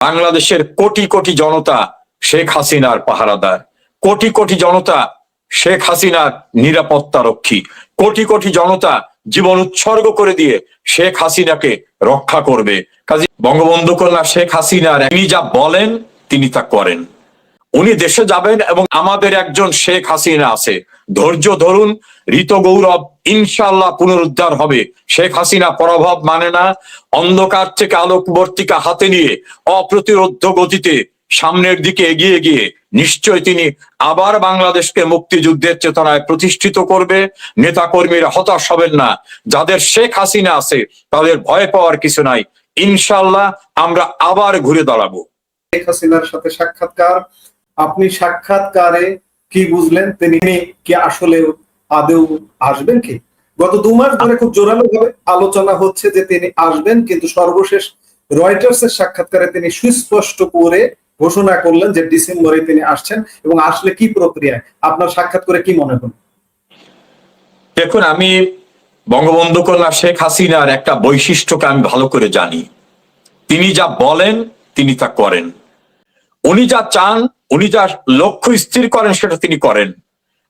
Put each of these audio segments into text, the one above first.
বাংলাদেশের কোটি কোটি জনতা শেখ হাসিনার পাহারাদার, কোটি কোটি জনতা শেখ হাসিনার নিরাপত্তা রক্ষী, কোটি কোটি জনতা জীবন উৎসর্গ করে দিয়ে শেখ হাসিনাকে রক্ষা করবে। কাজে বঙ্গবন্ধু কন্যা শেখ হাসিনার তিনি যা বলেন তিনি তা করেন। উনি দেশে যাবেন এবং আমাদের একজন শেখ হাসিনা আছে, ধৈর্য ধরুন, ঋত গৌরব ইনশাল্লাহ পুনরুদ্ধার হবে। শেখ হাসিনা পরাভব মানে না, অন্ধকার থেকে আলোকবর্তিকা হাতে নিয়ে অপ্রতিরোধ্য গতিতে সামনের দিকে এগিয়ে গিয়ে নিশ্চয় তিনি আবার বাংলাদেশকে মুক্তিযুদ্ধের চেতনায় প্রতিষ্ঠিত করবে। নেতা কর্মীরা হতাশ হবেন না, যাদের শেখ হাসিনা আছে তাদের ভয় পাওয়ার কিছু নাই, ইনশাল্লাহ আমরা আবার ঘুরে দাঁড়াবো। শেখ হাসিনার সাথে সাক্ষাৎকার, আপনি সাক্ষাৎকারে কি বুঝলেন? তিনি কি আসলে আদৌ আসবেন কি? গত 2 মাস ধরে খুব জোরালো ভাবে আলোচনা হচ্ছে যে তিনি আসবেন, কিন্তু সর্বশেষ রয়টার্স এর সাক্ষাৎকারে তিনি সুস্পষ্ট করে ঘোষণা করলেন যে ডিসেম্বরে তিনি আসছেন। এবং আসলে কি প্রক্রিয়ায় আপনার সাক্ষাৎ করে কি মনে হল? দেখুন, আমি বঙ্গবন্ধু কন্যা শেখ হাসিনার একটা বৈশিষ্ট্যকে আমি ভালো করে জানি। তিনি যা বলেন তিনি তা করেন। উনি যা চান, উনি যা লক্ষ্য স্থির করেন সেটা তিনি করেন।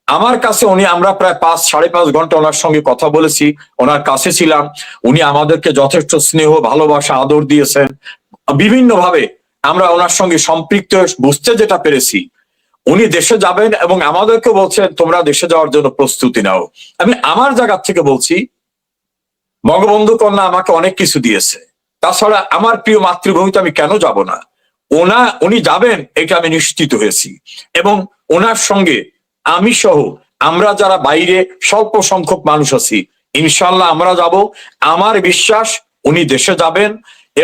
আমার কাছে আমরা প্রায় 5-5.5 ঘন্টা ওনার সঙ্গে কথা বলেছি, ওনার কাছে ছিলাম। উনি আমাদেরকে যথেষ্ট স্নেহ, ভালোবাসা, আদর দিয়েছেন। বিভিন্ন ভাবে আমরা ওনার সঙ্গে সম্পৃক্ত বুঝতে যেটা পেরেছি, উনি দেশে যাবেন এবং আমাদেরকে বলছেন তোমরা দেশে যাওয়ার জন্য প্রস্তুতি নাও। আমি আমার জায়গা থেকে বলছি, বঙ্গবন্ধু কন্যা আমাকে অনেক কিছু দিয়েছে, তাছাড়া আমার প্রিয় মাতৃভূমিতে আমি কেন যাব না? উনি যাবেন এটা আমি নিশ্চিত হয়েছি। এবং ওনার সঙ্গে আমি সহ আমরা যারা বাইরে স্বল্প সংখ্যক মানুষ আছি, ইনশাল্লাহ আমরা যাব। আমার বিশ্বাস উনি দেশে যাবেন।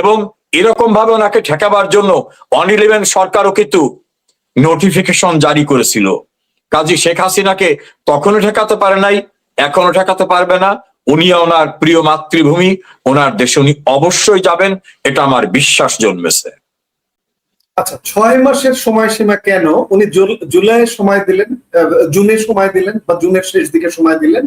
এবং এরকম ভাবে ওনাকে ঠেকাবার জন্য 111 সরকারও কিন্তু নোটিফিকেশন জারি করেছিল। কাজী শেখ হাসিনাকে তখনও ঠেকাতে পারে নাই, এখনো ঠেকাতে পারবে না। উনি ওনার প্রিয় মাতৃভূমি, ওনার দেশে উনি অবশ্যই যাবেন, এটা আমার বিশ্বাস জন্মেছে। আচ্ছা, 6 মাসের সময়সীমা কেন? উনি জুলাইয়ের সময় দিলেন, জুনের সময় দিলেন, বা জুনের শেষ দিকে সময় দিলেন,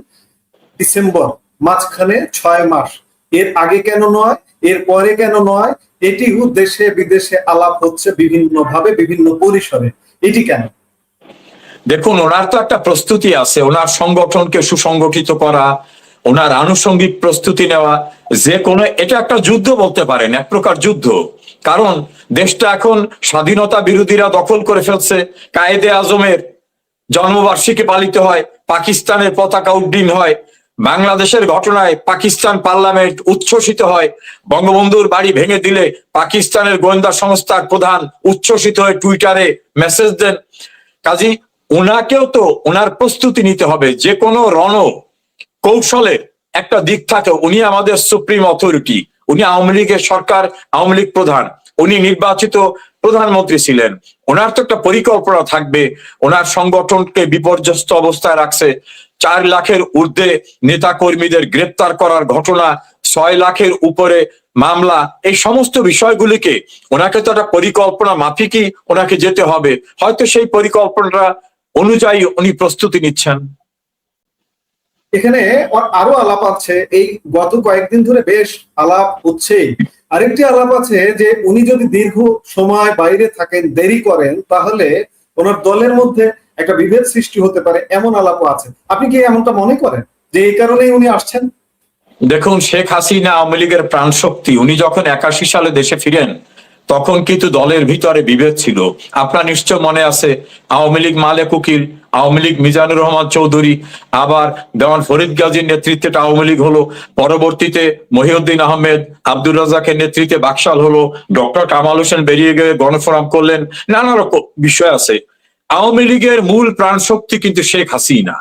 ডিসেম্বর মাঝখানে 6 মাস। এর আগে কেন নয়, এর পরে কেন নয়? এটি দেশে বিদেশে আলাপ হচ্ছে বিভিন্ন ভাবে, বিভিন্ন পরিসরে। এটি কেন? দেখুন, ওনার তো একটা প্রস্তুতি আছে, ওনার সংগঠনকে সুসংগঠিত করা, ওনার আনুষঙ্গিক প্রস্তুতি নেওয়া। যে কোনো, এটা একটা যুদ্ধ বলতে পারেন, এক প্রকার যুদ্ধ। কারণ দেশটা এখন স্বাধীনতা বিরোধীরা দখল করে ফেলছে। কায়েদে আজমের জন্মবার্ষিকী পালিত হয়, পাকিস্তানের পতাকা উড্ডীন হয়। বাংলাদেশের ঘটনায় পাকিস্তান পার্লামেন্ট উচ্ছ্বসিত হয়। বঙ্গবন্ধুর বাড়ি ভেঙে দিলে পাকিস্তানের গোয়েন্দা সংস্থার প্রধান উচ্ছ্বসিত হয়ে টুইটারে মেসেজ দেন। কাজী ওনাকেও তো ওনার প্রস্তুতি নিতে হবে। যে কোনো কৌশলের একটা দিক থাকে। উনি আমাদের সুপ্রিম অথরিটি, উনি আওয়ামী লীগের সরকার, আওয়ামী লীগ প্রধান, উনি নির্বাচিত প্রধানমন্ত্রী ছিলেন। ওনার তো একটা পরিকল্পনা থাকবে। ওনার সংগঠনকে বিপর্যস্ত অবস্থায় রাখছে। 4 লাখের ঊর্ধ্বে নেতা কর্মীদের গ্রেপ্তার করার ঘটনা, 6 লাখের উপরে মামলা, এই সমস্ত বিষয়গুলিকে ওনাকে তো একটা পরিকল্পনা মাফিকই ওনাকে যেতে হবে। হয়তো সেই পরিকল্পনাটা অনুযায়ী উনি প্রস্তুতি নিচ্ছেন। এখানে আরো আলাপ আছে, এই গত কয়েকদিন ধরে বেশ আলাপ হচ্ছে। আরেকটি আলাপ আছে যে উনি যদি দীর্ঘ সময় বাইরে থাকেন, দেরি করেন, তাহলে ওনার দলের মধ্যে একটা বিভেদ সৃষ্টি হতে পারে, এমন আলাপও আছে। আপনি কি এমনটা মনে করেন যে এই কারণেই উনি আসছেন? দেখুন, শেখ হাসিনা আওয়ামী লীগের প্রাণ শক্তি। উনি যখন 81 সালে দেশে ফিরেন তখন কিন্তু দলের ভিতরে বিভেদ ছিল। আপনার নিশ্চয় মনে আছে, আওয়ামী লীগ মালেক উকিল, আওয়ামী লীগ মিজানুর রহমান চৌধুরী, আবার দেওয়ান ফরিদ গাজীর নেতৃত্বে আওয়ামী লীগ হলো। পরবর্তীতে মহিউদ্দিন আহমেদ, আব্দুর রাজাকের নেতৃত্বে বাকশাল হলো। ডক্টর কামাল হোসেন বেরিয়ে গিয়ে গণফোরাম করলেন। নানা রকম বিষয় আছে। আওয়ামী লীগের মূল প্রাণ শক্তি কিন্তু শেখ হাসিনা।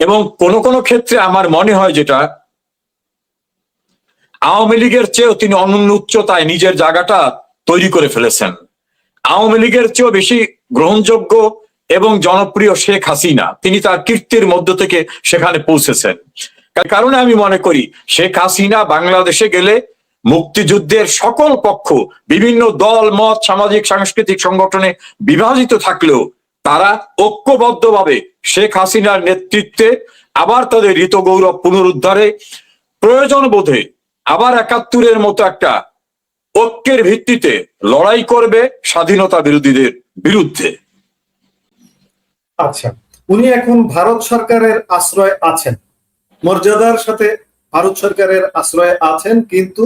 এবং কোন কোন ক্ষেত্রে আমার মনে হয় যেটা আওয়ামী লীগের চেয়েও তিনি অনন্য উচ্চতায় নিজের জায়গাটা তৈরি করে ফেলেছেন। আওয়ামী লীগের চেয়েও বেশি গ্রহণযোগ্য এবং জনপ্রিয় শেখ হাসিনা। তিনি তার কীর্তির মধ্য থেকে সেখানে পৌঁছেছেন। কারণে আমি মনে করি শেখ হাসিনা বাংলাদেশে গেলে মুক্তিযুদ্ধের সকল পক্ষ, বিভিন্ন দল মত, সামাজিক সাংস্কৃতিক সংগঠনে বিভাজিত থাকলেও তারা ঐক্যবদ্ধভাবে শেখ হাসিনার নেতৃত্বে আবার তাদের ঋত গৌরব পুনরুদ্ধারে, প্রয়োজন বোধে আবার 71-এর মতো একটা ঐক্যের ভিত্তিতে লড়াই করবে স্বাধীনতা বিরোধীদের বিরুদ্ধে। আচ্ছা, উনি এখন ভারত সরকারের আশ্রয় আছেন, মর্যাদার সাথে ভারত সরকারের আশ্রয়ে আছেন, কিন্তু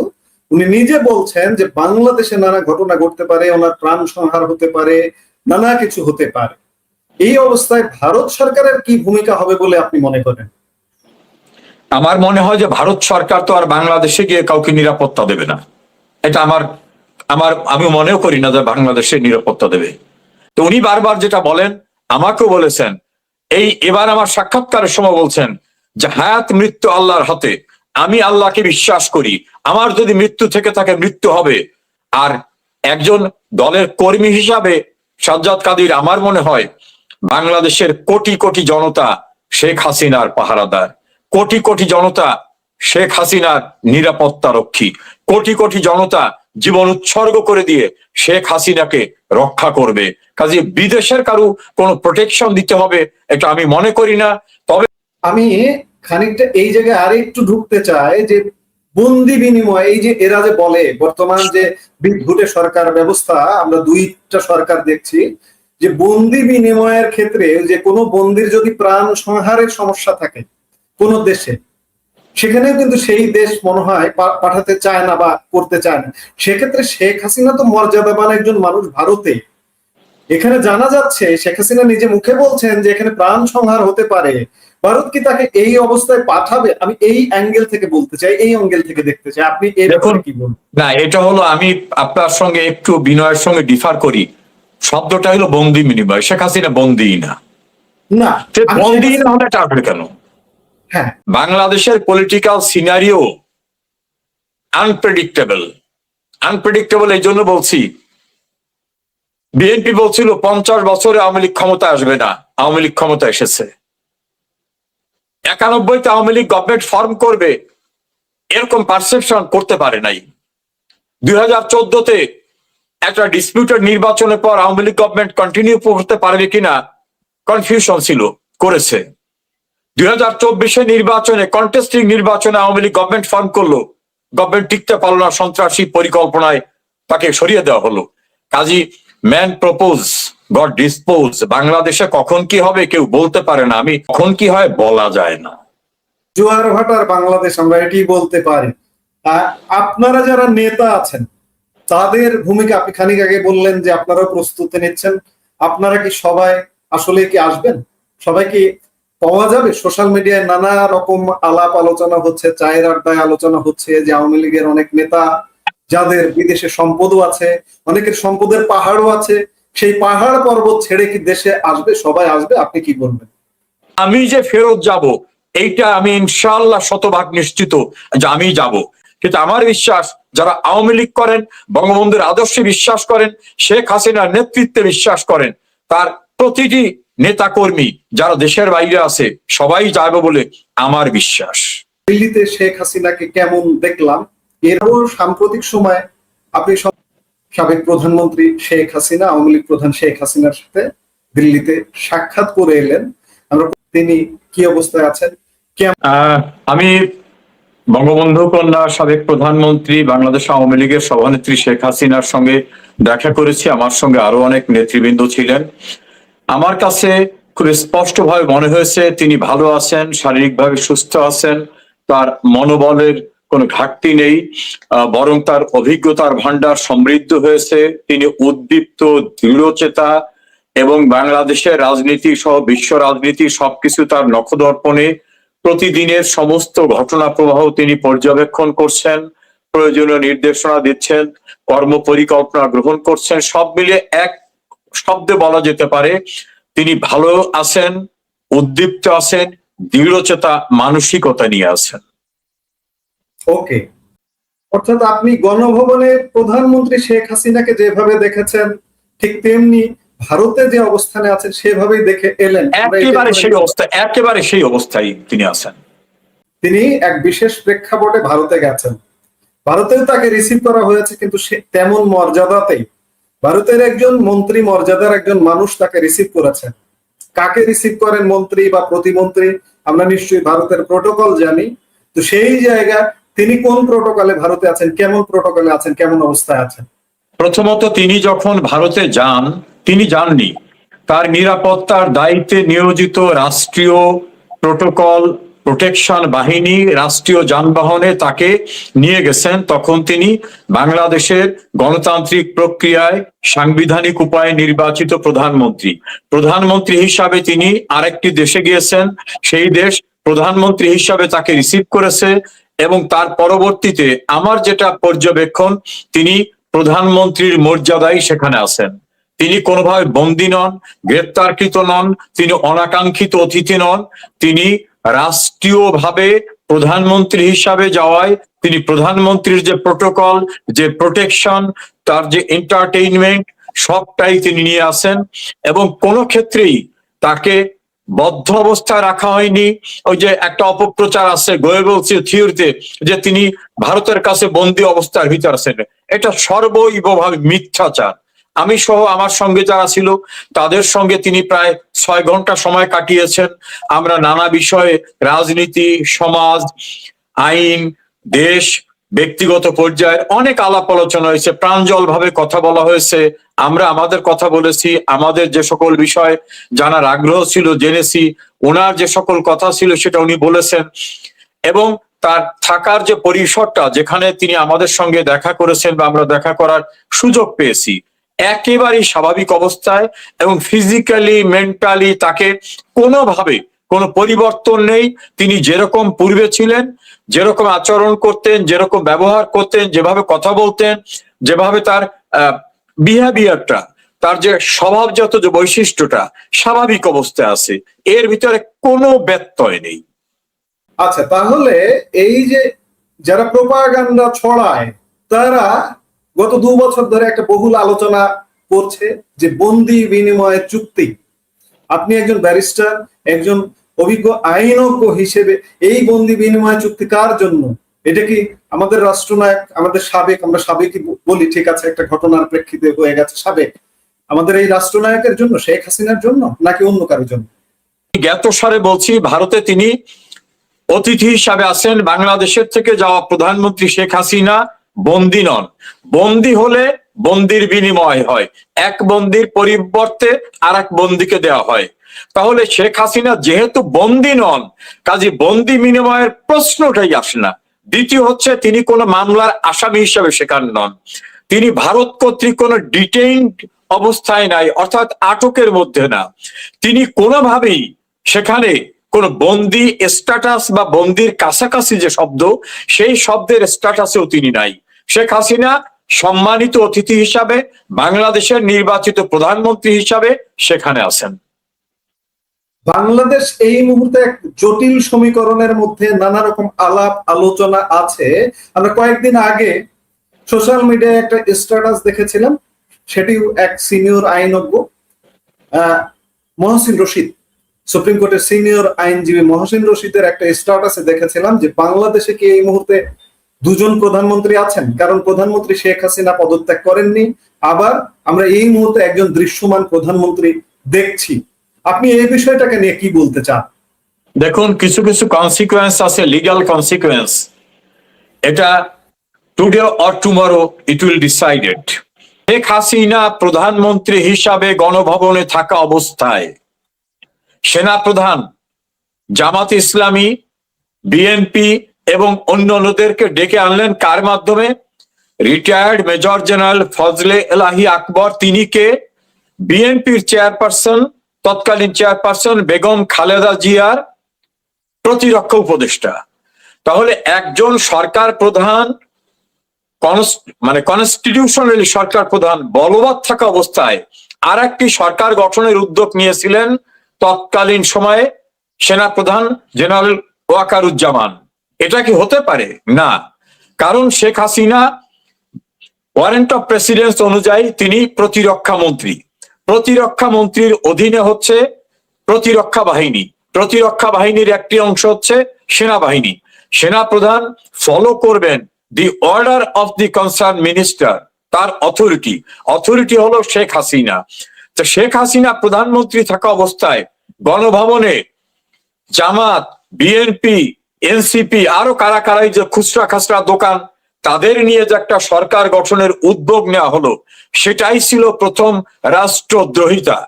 উনি নিজে বলছেন যে বাংলাদেশে নানা ঘটনা ঘটতে পারে, ওনার প্রাণ সংহার হতে পারে, নানা কিছু হতে পারে। এই অবস্থায় ভারত সরকারের কি ভূমিকা হবে বলে আপনি মনে করেন? আমার মনে হয় যে ভারত সরকার তো আর বাংলাদেশে গিয়ে কাউকে নিরাপত্তা দেবে না। এটা আমার আমার আমি মনেও করি না যে বাংলাদেশে নিরাপত্তা দেবে। তো উনি বারবার যেটা বলেন, আমাকেও বলেছেন, এবার আমার সাক্ষাৎকারের সময় বলছেন যে হায়াত মৃত্যু আল্লাহর হাতে, আমি আল্লাহকে বিশ্বাস করি, আমার যদি মৃত্যু থেকে থাকে মৃত্যু হবে। আর একজন দলের কর্মী হিসাবে সাজ্জাদ কাদির, আমার মনে হয় বাংলাদেশের কোটি কোটি জনতা শেখ হাসিনার পাহারাদার, কোটি কোটি জনতা শেখ হাসিনার নিরাপত্তা রক্ষী, কোটি কোটি জনতা জীবন উৎসর্গ করে দিয়ে শেখ হাসিনাকে রক্ষা করবে। কাজে বিদেশের কারো কোনো প্রোটেকশন দিতে হবে এটা আমি মনে করি না। তবে আমি খানিকটা এই জায়গায় আরে একটু ঢুকতে চাই যে বন্দি বিনিময়, এই যে এরা যে বলে বর্তমান যে বিদ্যুতের সরকার ব্যবস্থা, আমরা দুইটা সরকার দেখছি, যে বন্দি বিনিময়ের ক্ষেত্রে যে কোনো বন্দির যদি প্রাণ সংহারের সমস্যা থাকে কোন দেশে, সেখানেও কিন্তু সেই দেশ মনে হয় পাঠাতে চায় না বা করতে চায় না। সেক্ষেত্রে শেখ হাসিনা তো মর্যাদাবান একজন মানুষ ভারতে, এখানে জানা যাচ্ছে শেখ হাসিনা নিজে মুখে বলছেন যে এখানে প্রাণ সংহার হতে পারে, ভারত কি তাকে এই অবস্থায় পাঠাবে? আমি এই অ্যাঙ্গেল থেকে বলতে চাই, এই অ্যাঙ্গেল থেকে দেখতে চাই, আপনি এর ব্যাপারে কি বলবেন? না, এটা হলো, আমি আপনার সঙ্গে একটু বিনয়ের সঙ্গে ডিফার করি। শব্দটা হলো বন্দি বিনিময়, শেখ হাসিনা বন্দি না। না, বন্দি না হলে এটা আসবে কেন? হ্যাঁ, বাংলাদেশের পলিটিক্যাল সিনারিও আনপ্রেডিক্টেবল। আনপ্রেডিক্টেবল এই জন্য বলছি, বিএনপি বলছিল 50 বছরে আওয়ামী লীগ ক্ষমতা আসবে না, আওয়ামী লীগ ক্ষমতা এসেছে। 91-তে আওয়ামী লীগ গভর্নমেন্ট ফর্ম করবে এরকম পারসেপশন করতে পারে নাই। 2014-তে একটা ডিসপিউটেড নির্বাচনের পর আওয়ামী লীগ গভর্নমেন্ট কন্টিনিউ করতে পারবে কিনা কনফিউশন ছিল, করেছে। 2024-এ নির্বাচনে, কন্টেস্টিং নির্বাচনে আওয়ামী লীগ গভর্নমেন্ট ফর্ম করলো, গভর্নমেন্ট টিকতে পারলো না, সন্ত্রাসী পরিকল্পনায় তাকে সরিয়ে দেওয়া হলো। কাজী ম্যান প্রপোজ গড ডিসপোজ। বাংলাদেশে কখন কি হবে কেউ বলতে পারে না, আমি কখন কি হয় বলা যায় না। জোয়ার ভাটার বাংলাদেশ, আমরা এটি বলতে পারি। আপনারা যারা নেতা আছেন তাদের ভূমিকা, আপনি খানিক আগে বললেন যে আপনারাও প্রস্তুতি নিচ্ছেন, আপনারা কি সবাই আসলে কি আসবেন? সবাই কি পাওয়া যাবে? সোশ্যাল মিডিয়ায় নানা রকম আলাপ আলোচনা হচ্ছে, চায়ের আড্ডায় আলোচনা হচ্ছে যে আওয়ামী লীগের অনেক নেতা যাদের বিদেশে সম্পদও আছে, অনেকের সম্পদের পাহাড়ও আছে, সেই পাহাড় পর্বত ছেড়ে কি দেশে আসবে? সবাই আসবে? আপনি কি বলবেন? আমি যে ফেরত যাব এইটা আমি ইনশাআল্লাহ শতভাগ নিশ্চিত যে আমি যাব। কিন্তু আমার বিশ্বাস, যারা আওয়ামী লীগ করেন, বঙ্গবন্ধুর আদর্শে বিশ্বাস করেন, শেখ হাসিনার নেতৃত্বে বিশ্বাস করেন, তার প্রতিটি নেতা কর্মী যারা দেশের বাইরে আছে সবাই যাবে বলে আমার বিশ্বাস। দিল্লিতে শেখ হাসিনাকে কেমন দেখলাম, এরও সাম্প্রতিক সময় আপনি সাবেক প্রধানমন্ত্রী শেখ হাসিনা, আওয়ামী লীগ প্রধান শেখ হাসিনার সাথে দিল্লিতে সাক্ষাৎ করে এলেন, আমরা তিনি কি অবস্থায় আছেন? আমি বঙ্গবন্ধু কন্যা সাবেক প্রধানমন্ত্রী বাংলাদেশ আওয়ামী লীগের সভানেত্রী শেখ হাসিনার সঙ্গে দেখা করেছি। আমার সঙ্গে আরো অনেক নেতৃবৃন্দ ছিলেন। আমার কাছে খুব স্পষ্টভাবে মনে হয়েছে তিনি ভালো আছেন, শারীরিকভাবে সুস্থ আছেন, তার মনোবলের কোনো ঘাটতি নেই, বরং তার অভিজ্ঞতার ভান্ডার সমৃদ্ধ হয়েছে। তিনি উদ্দীপ্ত, দৃঢ়চেতা এবং বাংলাদেশের রাজনীতি সহ বিশ্ব রাজনীতি সবকিছু তার নখদর্পণে। প্রতিদিনের সমস্ত ঘটনা প্রবাহ তিনি পর্যবেক্ষণ করছেন, প্রয়োজনীয় নির্দেশনা দিচ্ছেন, কর্ম পরিকল্পনা গ্রহণ করছেন। সব মিলিয়ে এক শব্দে বলা যেতে পারে তিনি ভালো আছেন, উদ্দীপ্ত আছেন, দৃঢ়চেতা মানসিকতা নিয়ে আছেন। ওকে, অর্থাৎ আপনি গণভবনে প্রধানমন্ত্রী শেখ হাসিনাকে যেভাবে দেখেছেন ঠিক তেমনি ভারতে যে অবস্থানে আছেন সেভাবেই দেখে এলেন? একেবারে সেই অবস্থায় তিনি আছেন। তিনি এক বিশেষ প্রেক্ষাপটে ভারতে গেছেন, ভারতেও তাকে রিসিভ করা হয়েছে, কিন্তু সে তেমন মর্যাদাতেই ভারতের একজন মন্ত্রী মর্যাদার একজন মানুষ তাকে রিসিভ করেছেন। কাকে রিসিভ করেন, মন্ত্রী বা প্রতিমন্ত্রী, আমরা নিশ্চয়ই ভারতের প্রোটোকল জানি। তো সেই জায়গায় তিনি কোন প্রোটোকলে ভারতে আছেন, কেমন প্রোটোকলে আছেন, কেমন অবস্থায় আছেন? প্রথমত তিনি যখন ভারতে যান, তিনি যাননি, তার নিরাপত্তার দায়িত্বে নিয়োজিত রাষ্ট্রীয় প্রোটোকল প্রোটেকশন বাহিনী রাষ্ট্রীয় যানবাহনে তাকে নিয়ে গেছেন। তখন তিনি বাংলাদেশের গণতান্ত্রিক প্রক্রিয়ায় সাংবিধানিক উপায়ে নির্বাচিত প্রধানমন্ত্রী। প্রধানমন্ত্রী হিসাবে তিনি আরেকটি দেশে গিয়েছেন, সেই দেশ প্রধানমন্ত্রী হিসাবে তাকে রিসিভ করেছে এবং তার পরবর্তীতে আমার যেটা পর্যবেক্ষণ, তিনি প্রধানমন্ত্রীর মর্যাদায় সেখানে আছেন। তিনি কোনোভাবে বন্দী নন, গ্রেপ্তারকৃত নন, তিনি অনাকাঙ্ক্ষিত অতিথি নন। তিনি রাষ্ট্রীয়ভাবে প্রধানমন্ত্রী হিসাবে যাওয়ায় তিনি প্রধানমন্ত্রীর যে প্রোটোকল, যে প্রোটেকশন, তার যে এন্টারটেইনমেন্ট, সবটাই তিনি নিয়ে আসেন এবং কোনো ক্ষেত্রেই তাকে বদ্ধ অবস্থায় রাখা হয়নি। ওই যে একটা অপপ্রচার আছে গোয়েবলস থিওরিতে যে তিনি ভারতের কাছে বন্দী অবস্থার ভিতর আছেন, এটা সর্বৈবভাবে মিথ্যাচার। আমি সহ আমার সঙ্গে যারা ছিল তাদের সঙ্গে তিনি প্রায় 6 ঘন্টা সময় কাটিয়েছেন। আমরা নানা বিষয়ে রাজনীতি, সমাজ, আইন, দেশ, ব্যক্তিগত পর্যায়ে অনেক আলাপ আলোচনা হয়েছে, প্রাঞ্জল ভাবে কথা বলা হয়েছে। আমরা আমাদের কথা বলেছি, আমাদের যে সকল বিষয় জানার আগ্রহ ছিল জেনেছি, ওনার যে সকল কথা ছিল সেটা উনি বলেছেন। এবং তার থাকার যে পরিসরটা, যেখানে তিনি আমাদের সঙ্গে দেখা করেছেন বা আমরা দেখা করার সুযোগ পেয়েছি, একেবারেই স্বাভাবিক অবস্থায় এবং ফিজিক্যালি মেন্টালি তাকে কোনোভাবে কোনো পরিবর্তন নেই। তিনি যেরকম পূর্বে ছিলেন, যেরকম আচরণ করতেন, যেরকম ব্যবহার করতেন, যেভাবে কথা বলতেন, যেভাবে তার বিহেভিয়ারটা, তার যে স্বভাবজাত যে বৈশিষ্ট্যটা স্বাভাবিক অবস্থায় আছে, এর ভিতরে কোনো ব্যত্যয় নেই। আচ্ছা, তাহলে এই যে যারা প্রোপাগান্ডা ছড়ায় তারা গত 2 বছর ধরে একটা বহুল আলোচনা করছে যে বন্দি বিনিময় চুক্তি। আপনি একজন ব্যারিস্টার, একজন অভিজ্ঞ আইনজ্ঞ হিসেবে এই বন্দি বিনিময় চুক্তি কার জন্য? এটা কি আমাদের রাষ্ট্রনায়ক, আমাদের সাবেক, আমরা সাবেকই বলি, ঠিক আছে, একটা ঘটনার প্রেক্ষিতে হয়ে গেছে সাবেক, আমাদের এই রাষ্ট্রনায়কের জন্য, শেখ হাসিনার জন্য, নাকি অন্য কারোর জন্য? জ্ঞাতসারে বলছি, ভারতে তিনি অতিথি হিসাবে আছেন। বাংলাদেশের থেকে যাওয়া প্রধানমন্ত্রী শেখ হাসিনা বন্দী নন। বন্দী হলে বন্দির বিনিময় হয়, এক বন্দির পরিবর্তে আর এক বন্দিকে দেওয়া হয়। তাহলে শেখ হাসিনা যেহেতু বন্দী নন, কাজে বন্দি বিনিময়ের প্রশ্নটাই আসে না। দ্বিতীয় হচ্ছে, তিনি কোনো মামলার আসামি হিসাবে সেখানে নন, তিনি ভারত কর্তৃক কোনো ডিটেইনড অবস্থায় নাই, অর্থাৎ আটকের মধ্যে না। তিনি কোনোভাবেই সেখানে কোন বন্দি স্ট্যাটাস বা বন্দির কাছাকাছি যে শব্দ, সেই শব্দের স্ট্যাটাসেও তিনি নাই। শেখ হাসিনা সম্মানিত অতিথি হিসাবে, বাংলাদেশের নির্বাচিত প্রধানমন্ত্রী হিসাবে সেখানে আছেন। বাংলাদেশ এই মুহূর্তে এক জটিল সমীকরণের মধ্যে, নানা রকম আলাপ আলোচনা আছে। আমরা কয়েকদিন আগে সোশ্যাল মিডিয়ায় একটা স্ট্যাটাস দেখেছিলাম, সেটি এক সিনিয়র আইনজ্ঞ মহসিন রশিদ, সুপ্রিম কোর্টের সিনিয়র আইনজীবী মহসিন রশিদের একটা স্ট্যাটাসে দেখেছিলাম যে বাংলাদেশে কি এই মুহূর্তে 2 জন প্রধানমন্ত্রী আছেন, কারণ প্রধানমন্ত্রী শেখ হাসিনা পদত্যাগ করেননি, আবার আমরা এই মুহূর্তে একজন দৃশ্যমান প্রধানমন্ত্রী দেখছি। আপনি এই বিষয়টাকে নিয়ে কি বলতে চান? দেখুন, কিছু কিছু কনসিকুয়েন্স আছে, লিগ্যাল কনসিকুয়েন্স, এটা today or tomorrow it will decided. Sheikh Hasina প্রধানমন্ত্রী হিসাবে গণভবনে থাকা অবস্থায় সেনাপ্রধান, জামাত ইসলামী, বিএনপি এবং অন্যান্যদেরকে ডেকে আনলেন কার মাধ্যমে? রিটায়ার্ড মেজর জেনারেল ফজলে এলাহি আকবর, তিনি কে? বিএনপির চেয়ারপারসন, তৎকালীন চেয়ারপারসন বেগম খালেদা জিয়ার প্রতিরক্ষা উপদেষ্টা। তাহলে একজন সরকার প্রধান, মানে কনস্টিটিউশনালি সরকার প্রধান বলবৎ থাকা অবস্থায় আর একটি সরকার গঠনের উদ্যোগ নিয়েছিলেন তৎকালীন সময়ে সেনাপ্রধান জেনারেল ওয়াকারুজ্জামান। এটা কি হতে পারে? না, কারণ Sheikh Hasina warrant of precedence অনুযায়ী তিনি প্রতিরক্ষা মন্ত্রী। প্রতিরক্ষা মন্ত্রীর অধীনে হচ্ছে প্রতিরক্ষা বাহিনী, প্রতিরক্ষা বাহিনীর একটি অংশ হচ্ছে সেনাবাহিনী। সেনাপ্রধান ফলো করবেন the order of the concern minister, তার অথরিটি হলো শেখ হাসিনা। তো শেখ হাসিনা প্রধানমন্ত্রী থাকা অবস্থায় গণভবনে জামাত, বিএনপি এনসিপি আরো কারা কারাই যে খুচরা খাসরা দোকান, তাদের নিয়ে যে একটা সরকার গঠনের উদ্যোগ নেওয়া হলো, সেটাই ছিল প্রথম রাষ্ট্রদ্রোহিতা।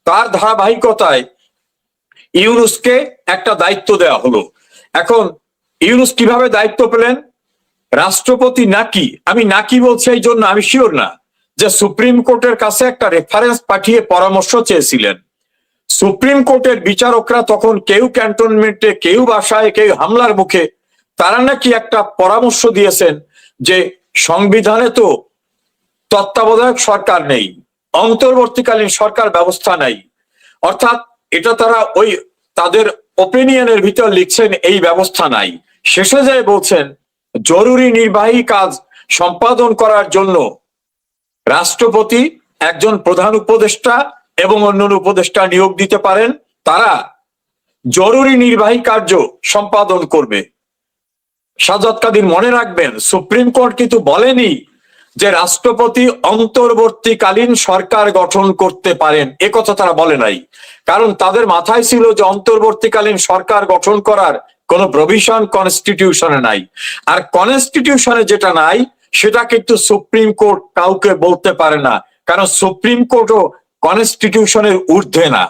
তার ধারাবাহিকতায় ইউনূসকে একটা দায়িত্ব দেওয়া হলো। এখন ইউনূস কিভাবে দায়িত্ব পেলেন? রাষ্ট্রপতি নাকি, আমি নাকি বলছি এই জন্য আমি শিওর না, যে সুপ্রিম কোর্টের কাছে একটা রেফারেন্স পাঠিয়ে পরামর্শ চেয়েছিলেন। সুপ্রিম কোর্টের বিচারকরা তখন কেউ ক্যান্টনমেন্টে, কেউ বাসায়, কেউ হামলার মুখে, তারা নাকি একটা পরামর্শ দিয়েছেন যে সংবিধানে তো তত্ত্বাবধায়ক সরকার নেই, অন্তর্বর্তীকালীন সরকার ব্যবস্থা নাই। অর্থাৎ এটা তারা ওই তাদের ওপিনিয়নের ভিতর লিখছেন এই ব্যবস্থা নাই। শেষে যায় বলছেন জরুরি নির্বাহী কাজ সম্পাদন করার জন্য রাষ্ট্রপতি একজন প্রধান উপদেষ্টা এবং অন্যান্য উপদেষ্টা নিয়োগ দিতে পারেন, তারা জরুরি নির্বাহী কার্য সম্পাদন করবে। সাজ্জাদ কাদির মনে রাখবেন, সুপ্রিম কোর্ট কিন্তু বলেনি যে রাষ্ট্রপতি অন্তর্বর্তীকালীন সরকার গঠন করতে পারেন, এ কথা তারা বলে নাই। কারণ তাদের মাথায় ছিল যে অন্তর্বর্তীকালীন সরকার গঠন করার কোন প্রভিশন কনস্টিটিউশনে নাই। আর কনস্টিটিউশনে যেটা নাই সেটা কিন্তু সুপ্রিম কোর্ট কাউকে বলতে পারে না, কারণ সুপ্রিম কোর্টও কনস্টিটিউশনের ঊর্ধ্বে না।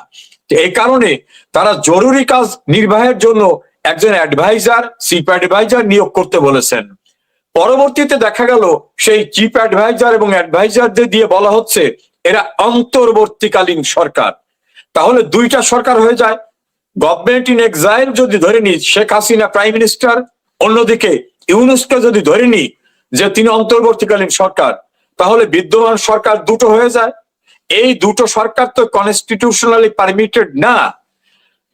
এই কারণে তারা জরুরি কাজ নির্বাহের জন্য একজন অ্যাডভাইজার, চিফ অ্যাডভাইজার নিয়োগ করতে বলেছেন। পরবর্তীতে দেখা গেল সেই চিফ অ্যাডভাইজার এবং অ্যাডভাইজারদের দিয়ে বলা হচ্ছে এরা অন্তর্বর্তীকালীন সরকার। তাহলে দুইটা সরকার হয়ে যায়। গভর্নমেন্ট ইন এক্সাইল যদি ধরে নি শেখ হাসিনা প্রাইম মিনিস্টার, অন্যদিকে ইউনূসকে যদি ধরে নি যে তিনি অন্তর্বর্তীকালীন সরকার, তাহলে বিদ্যমান সরকার দুটো হয়ে যায়। এই দুটো সরকার তো কনস্টিটিউশনালি পারমিটেড না।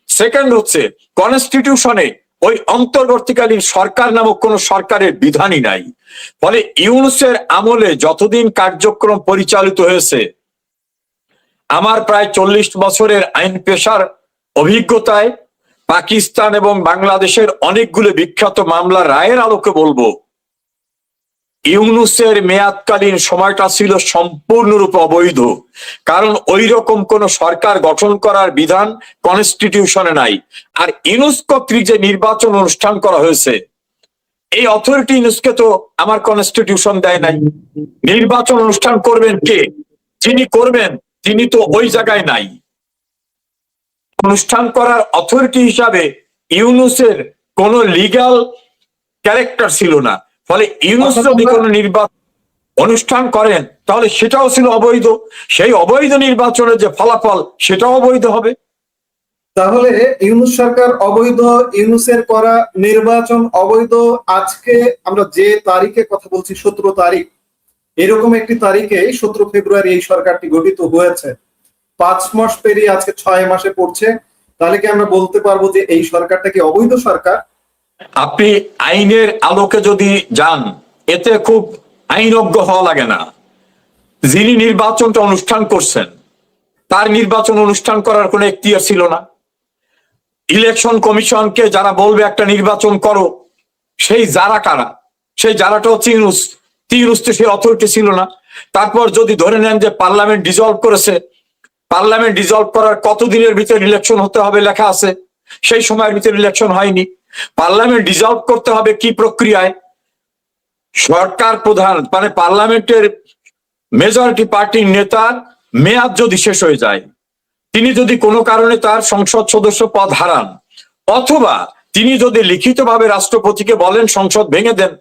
সেকেন্ড হচ্ছে, কনস্টিটিউশনে ওই অন্তর্বর্তীকালীন সরকার নামক কোন সরকারের বিধানই নাই। ফলে ইউনূসের আমলে যতদিন কার্যক্রম পরিচালিত হয়েছে, আমার প্রায় 40 বছরের আইন পেশার অভিজ্ঞতায় পাকিস্তান এবং বাংলাদেশের অনেকগুলো বিখ্যাত মামলার রায়ের আলোকে বলবো, ইউনূসের মেয়াদকালীন সময়টা ছিল সম্পূর্ণরূপে অবৈধ। কারণ ওই রকম কোন সরকার গঠন করার বিধান কনস্টিটিউশনে নাই। আর ইউনূস কর্তৃক যে নির্বাচন অনুষ্ঠান করা হয়েছে, এই অথরিটি ইউনূসকে তো আমার কনস্টিটিউশন দেয় নাই। নির্বাচন অনুষ্ঠান করবেন কে? যিনি করবেন তিনি তো ওই জায়গায় নাই। অনুষ্ঠান করার অথরিটি হিসাবে ইউনূসের কোন লিগ্যাল ক্যারেক্টার ছিল না। ফলে ইউনূস যদি কোনো নির্বাচন অনুষ্ঠান করেন তাহলে সেটাও ছিল অবৈধ। সেই অবৈধ নির্বাচনের যে ফলাফল সেটাও অবৈধ হবে। তাহলে ইউনূস সরকার অবৈধ, ইউনূসের করা নির্বাচন অবৈধ। আজকে আমরা যে তারিখে কথা বলছি 17 তারিখ, এরকম একটি তারিখে 17 ফেব্রুয়ারি এই সরকারটি গঠিত হয়েছে। 5 মাস পেরিয়ে আজকে 6 মাসে পড়ছে। তাহলে কি আমরা বলতে পারবো যে এই সরকারটা কি অবৈধ সরকার? আপনি আইনের আলোকে যদি যান, এতে খুব আইনজ্ঞ হওয়া লাগে না। যিনি নির্বাচনটা অনুষ্ঠান করছেন তার নির্বাচন অনুষ্ঠান করার কোনো এখতিয়ার ছিল না। ইলেকশন কমিশনকে যারা বলবে একটা নির্বাচন করো, সেই যারা কারা? সেই যারাটা হচ্ছে ইউনূস। ইউনূস তো সেই অথরিটি ছিল না। তারপর যদি ধরে নেন যে পার্লামেন্ট ডিসলভ করেছে, পার্লামেন্ট ডিসলভ করার কতদিনের ভিতরে ইলেকশন হতে হবে লেখা আছে, সেই সময়ের ভিতরে ইলেকশন হয়নি। পার্লামেন্ট ডিসলভ করতে হবে কি প্রক্রিয়ায়? সরকার প্রধান মানে পার্লামেন্টের মেজরিটি পার্টির নেতার মেয়াদ যদি শেষ হয়ে যায়, তিনি যদি কোনো কারণে তার সংসদ সদস্য পদ হারান, অথবা তিনি যদি লিখিতভাবে রাষ্ট্রপতিকে বলেন সংসদ ভেঙে দেন,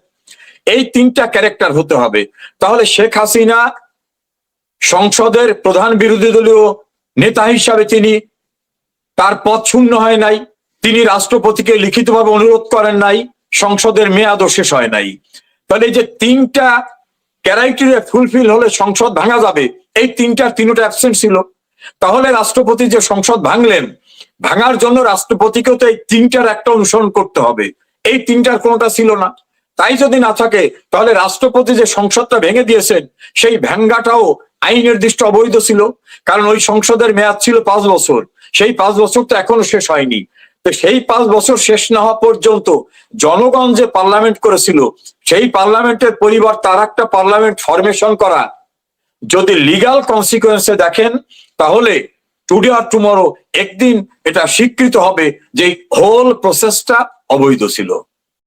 এই 3টা ক্যারেক্টার হতে হবে। তাহলে শেখ হাসিনা সংসদের প্রধান বিরোধী দলীয় নেতা হিসাবে তিনি, তার পদ শূন্য হয় নাই, তিনি রাষ্ট্রপতিকে লিখিতভাবে অনুরোধ করেন নাই, সংসদের মেয়াদও শেষ হয় নাই। তাহলে এই যে 3টা ক্রাইটেরিয়া ফুলফিল হলে সংসদ ভাঙা যাবে, এই 3টা অ্যাবসেন্ট ছিল। তাহলে রাষ্ট্রপতি যে সংসদ ভাঙলেন, ভাঙার জন্য রাষ্ট্রপতিকেও তো এই 3টার একটা অনুসরণ করতে হবে। এই 3টার কোনোটা ছিল না। তাই যদি না থাকে তাহলে রাষ্ট্রপতি যে সংসদটা ভেঙে দিয়েছেন, সেই ভাঙ্গাটাও আইন নির্দিষ্ট অবৈধ ছিল। কারণ ওই সংসদের মেয়াদ ছিল 5 বছর, সেই 5 বছর তো এখনো শেষ হয়নি। তো সেই 5 বছর শেষ না হওয়া পর্যন্ত জনগণ যে পার্লামেন্ট করেছিল, সেই পার্লামেন্টের পরিবর্তে আর একটা পার্লামেন্ট ফরমেশন করা, যদি লিগ্যাল কনসিকুয়েন্সে দেখেন, তাহলে টুডে আর টুমরো একদিন এটা স্বীকৃত হবে যে হোল প্রসেসটা অবৈধ ছিল।